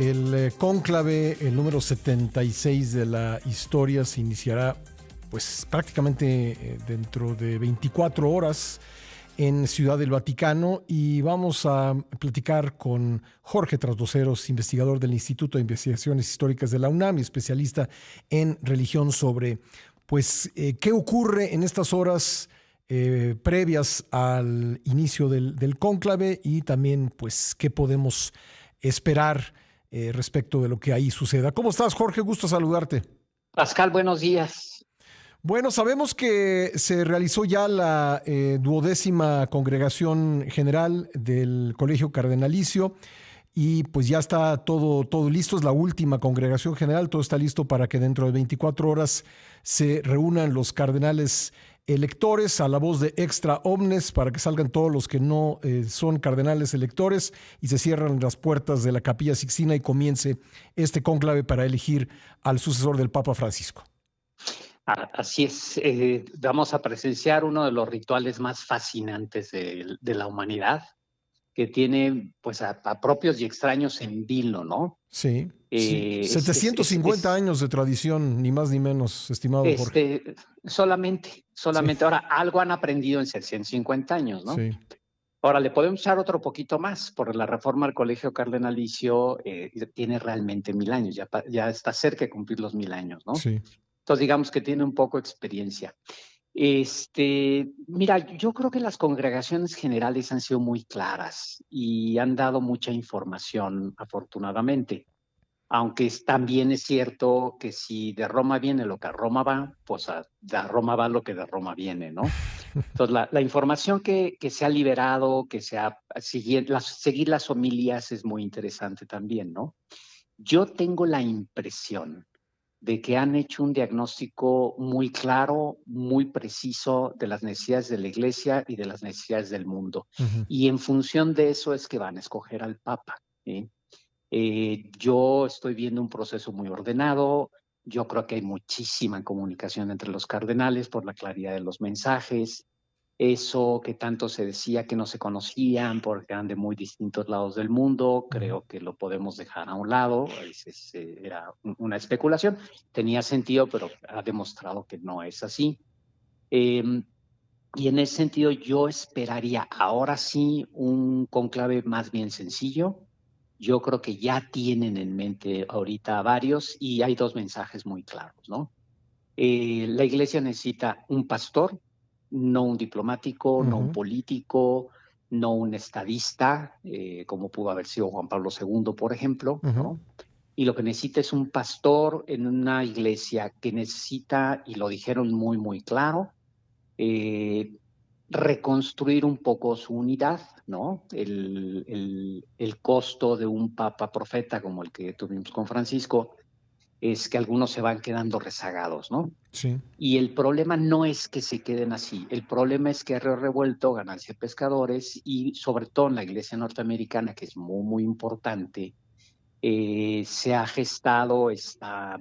El cónclave, el número 76 de la historia, se iniciará pues prácticamente dentro de 24 horas en Ciudad del Vaticano, y vamos a platicar con Jorge Trasdoceros, investigador del Instituto de Investigaciones Históricas de la UNAM y especialista en religión, sobre pues qué ocurre en estas horas previas al inicio del cónclave, y también pues qué podemos esperar respecto de lo que ahí suceda. ¿Cómo estás, Jorge? Gusto saludarte. Pascal, buenos días. Bueno, sabemos que se realizó ya la 12ª Congregación General del Colegio Cardenalicio, y pues ya está todo listo. Es la última Congregación General, todo está listo para que dentro de 24 horas se reúnan los cardenales electores a la voz de Extra Omnes, para que salgan todos los que no son cardenales electores, y se cierran las puertas de la Capilla Sixtina y comience este cónclave para elegir al sucesor del Papa Francisco. Así es, vamos a presenciar uno de los rituales más fascinantes de la humanidad, que tiene pues a propios y extraños en vilo, ¿no? Sí, sí. 750 años de tradición, ni más ni menos, estimado Jorge. Solamente. Sí, Ahora, algo han aprendido en 750 años, ¿no? sí. Ahora, le podemos echar otro poquito más, porque la reforma al Colegio Cardenalicio tiene realmente 1000 años, ya está cerca de cumplir los 1000 años, ¿no? Sí. Entonces, digamos que tiene un poco de experiencia. Mira, yo creo que las congregaciones generales han sido muy claras y han dado mucha información, afortunadamente. Aunque también es cierto que si de Roma viene lo que a Roma va, pues de Roma va lo que de Roma viene, ¿no? Entonces, la información que se ha liberado, seguir las homilías es muy interesante también, ¿no? Yo tengo la impresión de que han hecho un diagnóstico muy claro, muy preciso de las necesidades de la Iglesia y de las necesidades del mundo. Ujú. Y en función de eso es que van a escoger al Papa, ¿sí? Yo estoy viendo un proceso muy ordenado. Yo creo que hay muchísima comunicación entre los cardenales por la claridad de los mensajes. Eso que tanto se decía que no se conocían porque eran de muy distintos lados del mundo, Ujú. creo que lo podemos dejar a un lado. Era una especulación. Tenía sentido, pero ha demostrado que no es así. Eh, y en ese sentido, yo esperaría ahora sí un conclave más bien sencillo. Yo creo que ya tienen en mente ahorita varios, y hay dos mensajes muy claros, ¿no? La Iglesia necesita un pastor, no un diplomático, no un Ujú. político, no un estadista, como pudo haber sido Juan Pablo II, por ejemplo, Ujú. ¿no? Y lo que necesita es un pastor en una iglesia que necesita, y lo dijeron muy, muy claro, eh, reconstruir un poco su unidad, ¿no? El costo de un papa profeta como el que tuvimos con Francisco es que algunos se van quedando rezagados, ¿no? Sí. Y el problema no es que se queden así, el problema es que Río Revuelto, Ganancia de Pescadores, y sobre todo en la iglesia norteamericana, que es muy, muy importante, se ha gestado esta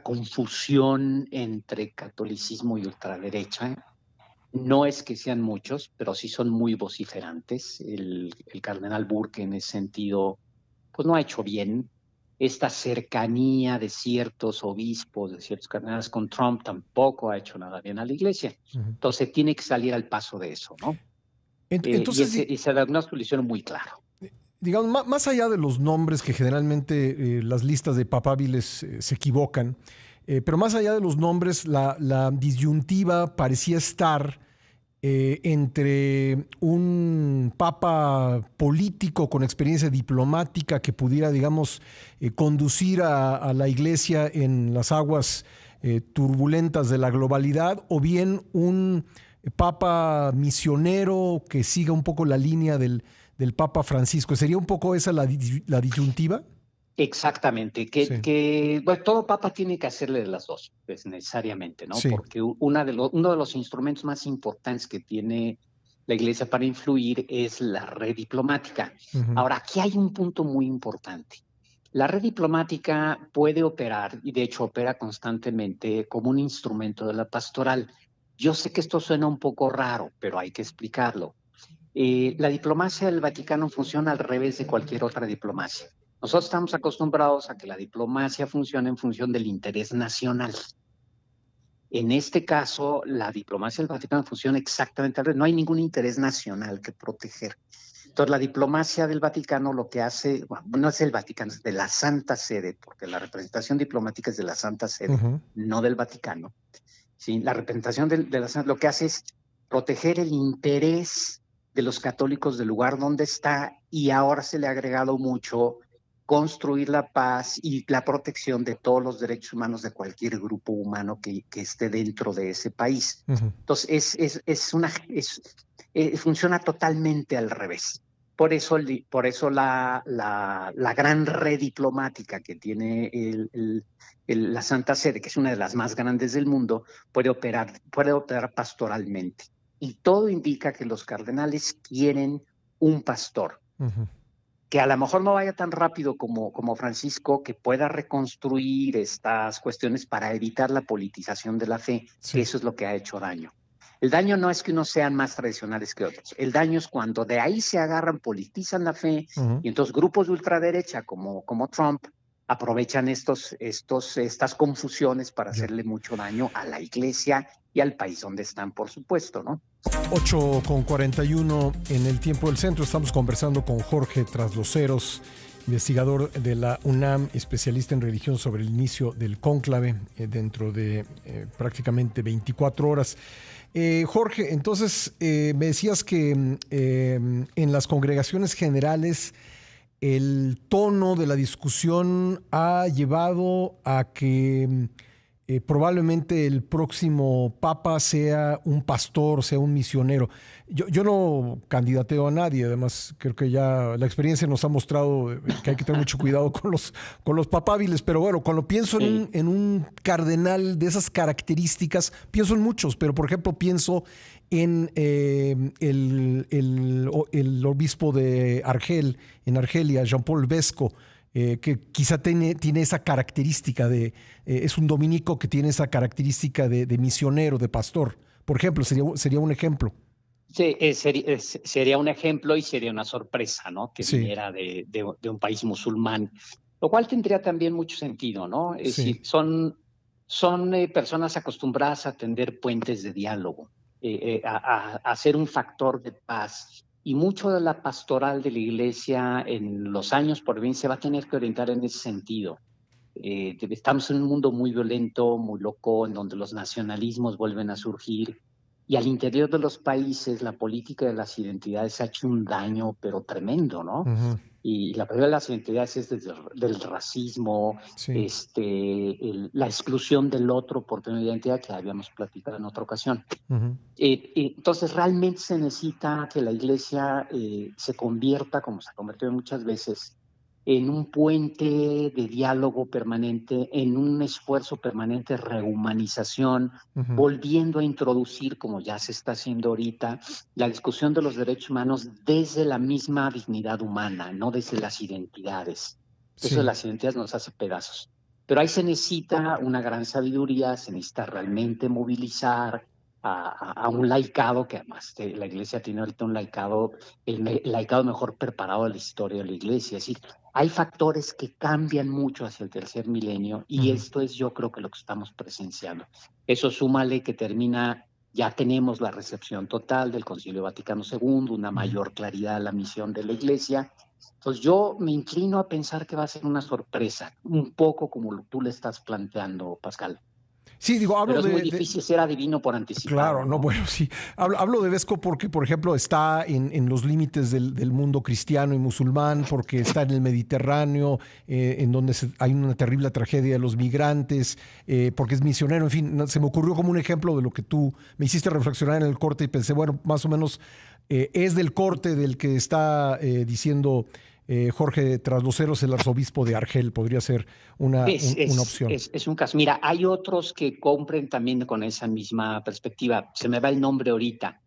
confusión entre catolicismo y ultraderecha. No es que sean muchos, pero sí son muy vociferantes. El cardenal Burke en ese sentido, pues no ha hecho bien. Esta cercanía de ciertos obispos, de ciertos cardenales con Trump, tampoco ha hecho nada bien a la iglesia. Ujú. Entonces tiene que salir al paso de eso, ¿no? Y Entonces, ese diagnóstico lo hicieron muy claro. digamos, más allá de los nombres, que generalmente las listas de papábiles se equivocan, pero más allá de los nombres, la disyuntiva parecía estar entre un papa político con experiencia diplomática que pudiera, digamos, conducir a la iglesia en las aguas turbulentas de la globalidad, o bien un papa misionero que siga un poco la línea del Papa Francisco. ¿Sería un poco esa la disyuntiva? Exactamente, Sí, bueno, todo papa tiene que hacerle de las dos, pues necesariamente, ¿no? sí. Porque uno de los instrumentos más importantes que tiene la iglesia para influir es la red diplomática. Ujú. Ahora, aquí hay un punto muy importante. La red diplomática puede operar, y de hecho opera constantemente, como un instrumento de la pastoral. Yo sé que esto suena un poco raro, pero hay que explicarlo. La diplomacia del Vaticano funciona al revés de cualquier otra diplomacia. Nosotros estamos acostumbrados a que la diplomacia funcione en función del interés nacional. En este caso, la diplomacia del Vaticano funciona exactamente al revés. No hay ningún interés nacional que proteger. Entonces, la diplomacia del Vaticano lo que hace, bueno, no es el Vaticano, es de la Santa Sede, porque la representación diplomática es de la Santa Sede, no del Vaticano. ¿Sí? La representación de la Santa lo que hace es proteger el interés de los católicos del lugar donde está, y ahora se le ha agregado mucho construir la paz y la protección de todos los derechos humanos de cualquier grupo humano que esté dentro de ese país. Entonces, funciona totalmente al revés. Por eso la gran red diplomática que tiene la Santa Sede, que es una de las más grandes del mundo, puede operar pastoralmente. Y todo indica que los cardenales quieren un pastor. Que a lo mejor no vaya tan rápido como Francisco, que pueda reconstruir estas cuestiones para evitar la politización de la fe, que eso es lo que ha hecho daño. El daño no es que unos sean más tradicionales que otros. El daño es cuando de ahí se agarran, politizan la fe, y entonces grupos de ultraderecha como Trump aprovechan estas confusiones para hacerle mucho daño a la iglesia y al país donde están, por supuesto, ¿no? 8:41 en el tiempo del centro. Estamos conversando con Jorge Trasloceros, investigador de la UNAM, especialista en religión, sobre el inicio del cónclave dentro de prácticamente 24 horas. Jorge, entonces me decías que en las congregaciones generales el tono de la discusión ha llevado a que probablemente el próximo papa sea un pastor, sea un misionero. Yo no candidateo a nadie, además creo que ya la experiencia nos ha mostrado que hay que tener mucho cuidado con los papábiles, pero bueno, cuando pienso en un cardenal de esas características, pienso en muchos, pero por ejemplo pienso en el obispo de Argel, en Argelia, Jean-Paul Vesco, que quizá tiene esa característica es un dominico que tiene esa característica de misionero, de pastor. Por ejemplo, sería un ejemplo. Sí, sería un ejemplo y sería una sorpresa, ¿no? Que viniera de un país musulmán, lo cual tendría también mucho sentido, ¿no? Es decir, son personas acostumbradas a tender puentes de diálogo, a ser un factor de paz. Y mucho de la pastoral de la iglesia en los años por venir se va a tener que orientar en ese sentido. Estamos en un mundo muy violento, muy loco, en donde los nacionalismos vuelven a surgir, y al interior de los países la política de las identidades ha hecho un daño, pero tremendo, ¿no? Y la primera de las identidades es del racismo, la exclusión del otro por tener una identidad, que habíamos platicado en otra ocasión. Entonces realmente se necesita que la iglesia se convierta, como se ha convertido muchas veces, en un puente de diálogo permanente, en un esfuerzo permanente de rehumanización, volviendo a introducir, como ya se está haciendo ahorita, la discusión de los derechos humanos desde la misma dignidad humana, no desde las identidades. Eso de las identidades nos hace pedazos. Pero ahí se necesita una gran sabiduría, se necesita realmente movilizar a un laicado, que además la iglesia tiene ahorita un laicado, el laicado mejor preparado de la historia de la iglesia. Es decir, hay factores que cambian mucho hacia el tercer milenio, y esto es, yo creo, que lo que estamos presenciando. Eso súmale que ya tenemos la recepción total del Concilio Vaticano II, una mayor claridad de la misión de la iglesia. Entonces yo me inclino a pensar que va a ser una sorpresa, un poco como tú le estás planteando, Pascal. Sí, digo, pero es muy difícil ser adivino por anticipado. Claro, no, bueno, sí. Hablo de Vesco porque, por ejemplo, está en los límites del mundo cristiano y musulmán, porque está en el Mediterráneo, en donde hay una terrible tragedia de los migrantes, porque es misionero, en fin, se me ocurrió como un ejemplo de lo que tú me hiciste reflexionar en el corte, y pensé, bueno, más o menos es del corte del que está diciendo Jorge Trasloceros, el arzobispo de Argel. Podría ser una opción. Es un caso. Mira, hay otros que compren también con esa misma perspectiva. Se me va el nombre ahorita,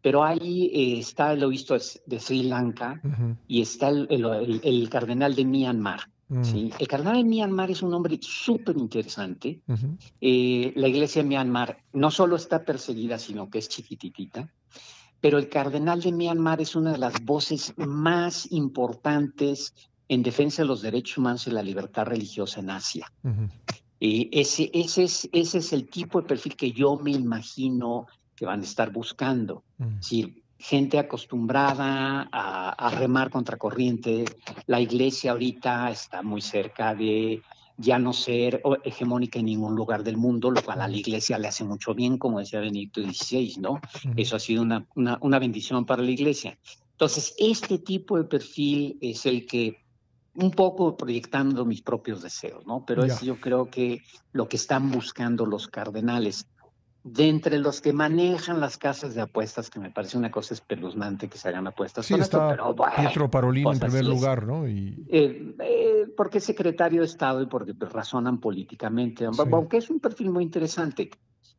pero ahí está el obispo de Sri Lanka y está el cardenal de Myanmar. ¿Sí? El cardenal de Myanmar es un hombre súper interesante. La iglesia de Myanmar no solo está perseguida, sino que es chiquititita. pero el cardenal de Myanmar es una de las voces más importantes en defensa de los derechos humanos y la libertad religiosa en Asia. Y ese es el tipo de perfil que yo me imagino que van a estar buscando. Es decir, gente acostumbrada a remar contra corriente. La iglesia ahorita está muy cerca de ya no ser hegemónica en ningún lugar del mundo, lo cual a la iglesia le hace mucho bien, como decía Benedicto XVI, ¿no? Eso ha sido una bendición para la iglesia. Entonces, este tipo de perfil es el que un poco proyectando mis propios deseos, ¿no? Pero es yo creo que lo que están buscando los cardenales. De entre los que manejan las casas de apuestas, que me parece una cosa espeluznante que se hagan apuestas Sí, con esto, está pero bueno, Pietro Parolin pues en primer así es. lugar, ¿no? Porque es secretario de Estado y porque razonan políticamente, Sí. aunque es un perfil muy interesante.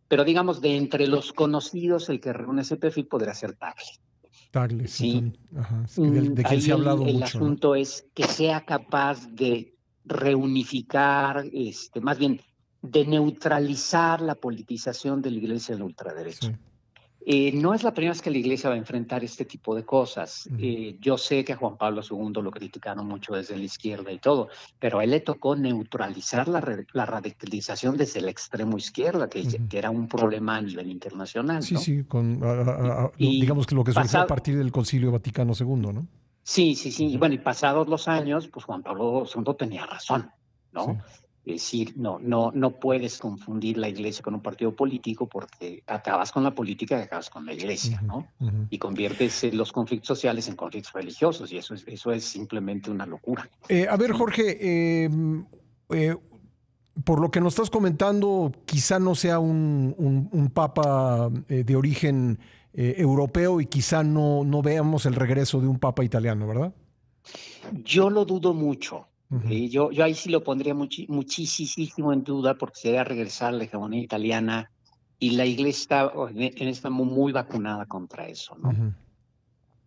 Pero digamos, de entre los conocidos, el que reúne ese perfil podría ser Tagle. Tagle, Sí. Ajá. De quien Ahí se ha hablado el mucho, ¿no? asunto es que sea capaz de reunificar, más bien, de neutralizar la politización de la iglesia en la ultraderecha. Sí. No es la primera vez que la iglesia va a enfrentar este tipo de cosas. Yo sé que a Juan Pablo II lo criticaron mucho desde la izquierda y todo, pero a él le tocó neutralizar la radicalización desde el extremo izquierda, que era un problema a nivel internacional, Sí, ¿no? sí, Y digamos que lo que surgió a pasado, partir del Concilio Vaticano II, ¿no? sí. Y bueno, y pasados los años, pues Juan Pablo II tenía razón, ¿no? Sí. Es decir, no puedes confundir la iglesia con un partido político porque acabas con la política y acabas con la iglesia, ¿no? Y conviertes los conflictos sociales en conflictos religiosos y eso es simplemente una locura. A ver, ¿sí? Jorge, por lo que nos estás comentando, quizá no sea un papa de origen europeo y quizá no veamos el regreso de un papa italiano, ¿verdad? Yo lo dudo mucho. Yo ahí sí lo pondría muchísimo en duda porque sería regresar a la hegemonía italiana y la iglesia está muy vacunada contra eso, ¿no?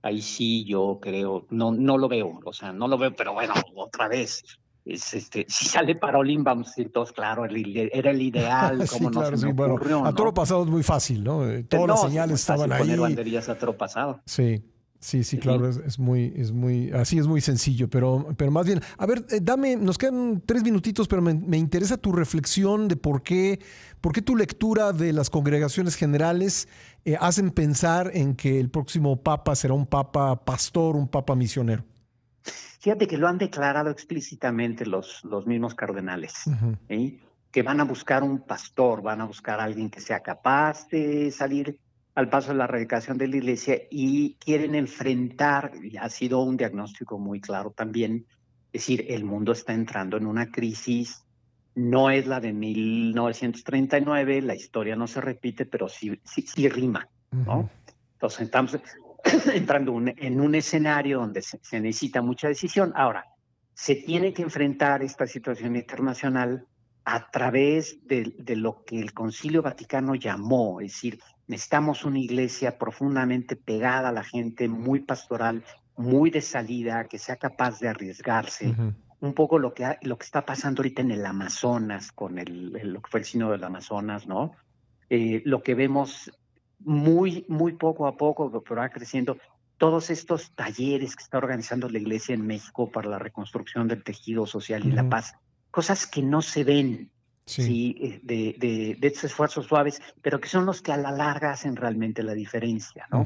Ahí sí yo creo, no lo veo, o sea, no lo veo, pero bueno, otra vez, si sale Parolín, vamos a decir todos, claro, era el ideal, Sí, como no se claro, me sí. Bueno, ocurrió, a toro ¿no? pasado es muy fácil, ¿no? Todas las No, sí es señales muy estaban fácil poner ahí. banderillas a toro pasado. Sí, claro, Sí. así es muy sencillo, pero más bien, a ver, nos quedan 3 minutitos, pero me interesa tu reflexión de por qué tu lectura de las congregaciones generales hacen pensar en que el próximo papa será un papa pastor, un papa misionero. Fíjate que lo han declarado explícitamente los mismos cardenales, ¿sí? Que van a buscar un pastor, van a buscar a alguien que sea capaz de salir al paso de la erradicación de la iglesia y quieren enfrentar, y ha sido un diagnóstico muy claro también, es decir, el mundo está entrando en una crisis, no es la de 1939, la historia no se repite, pero sí rima, ¿no? Entonces estamos entrando en un escenario donde se necesita mucha decisión. Ahora, se tiene que enfrentar esta situación internacional a través de lo que el Concilio Vaticano llamó, es decir, necesitamos una iglesia profundamente pegada a la gente, muy pastoral, muy de salida, que sea capaz de arriesgarse. Un poco lo que está pasando ahorita en el Amazonas, con lo que fue el sínodo del Amazonas, ¿no? Lo que vemos muy poco a poco, pero va creciendo, todos estos talleres que está organizando la Iglesia en México para la reconstrucción del tejido social y la paz, cosas que no se ven, Sí. ¿sí? De estos esfuerzos suaves, pero que son los que a la larga hacen realmente la diferencia, ¿no?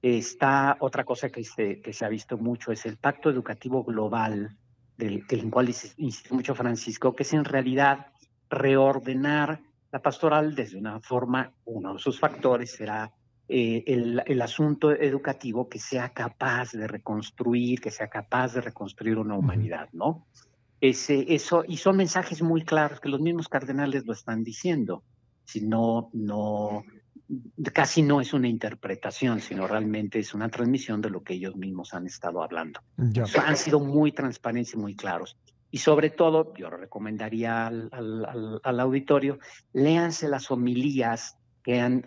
Está otra cosa que se ha visto mucho, es el Pacto Educativo Global, del cual insiste mucho Francisco, que es en realidad reordenar la pastoral desde una forma, uno de sus factores será el asunto educativo que sea capaz de reconstruir, que sea capaz de reconstruir una humanidad, ¿no? Eso, y son mensajes muy claros que los mismos cardenales lo están diciendo. Si casi no es una interpretación, sino realmente es una transmisión de lo que ellos mismos han estado hablando. Han sido muy transparentes y muy claros. Y sobre todo, yo recomendaría al auditorio, léanse las homilías que ha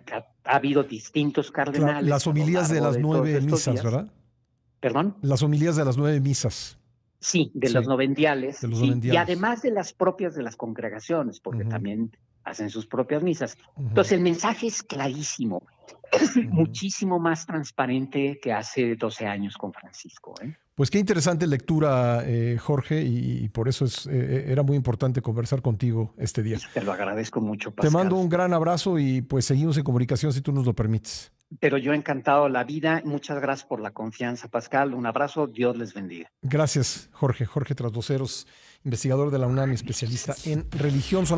habido distintos Claro, cardenales las a lo homilías de largo las de todos 9 estos misas, días. ¿verdad? ¿Perdón? Las homilías de las 9 misas. Sí, de Sí, los novendiales, de los sí, y novendiales. además de las propias de las congregaciones, porque también hacen sus propias misas. Uh-huh. Entonces el mensaje es clarísimo, muchísimo más transparente que hace 12 años con Francisco. Pues qué interesante lectura, Jorge, y por eso era muy importante conversar contigo este día. Te lo agradezco mucho, Pascal. Te mando un gran abrazo y pues seguimos en comunicación si tú nos lo permites. Pero yo encantado la vida. Muchas gracias por la confianza, Pascal. Un abrazo. Dios les bendiga. Gracias, Jorge. Jorge Trasvoceros, investigador de la UNAM, especialista en religión. Son las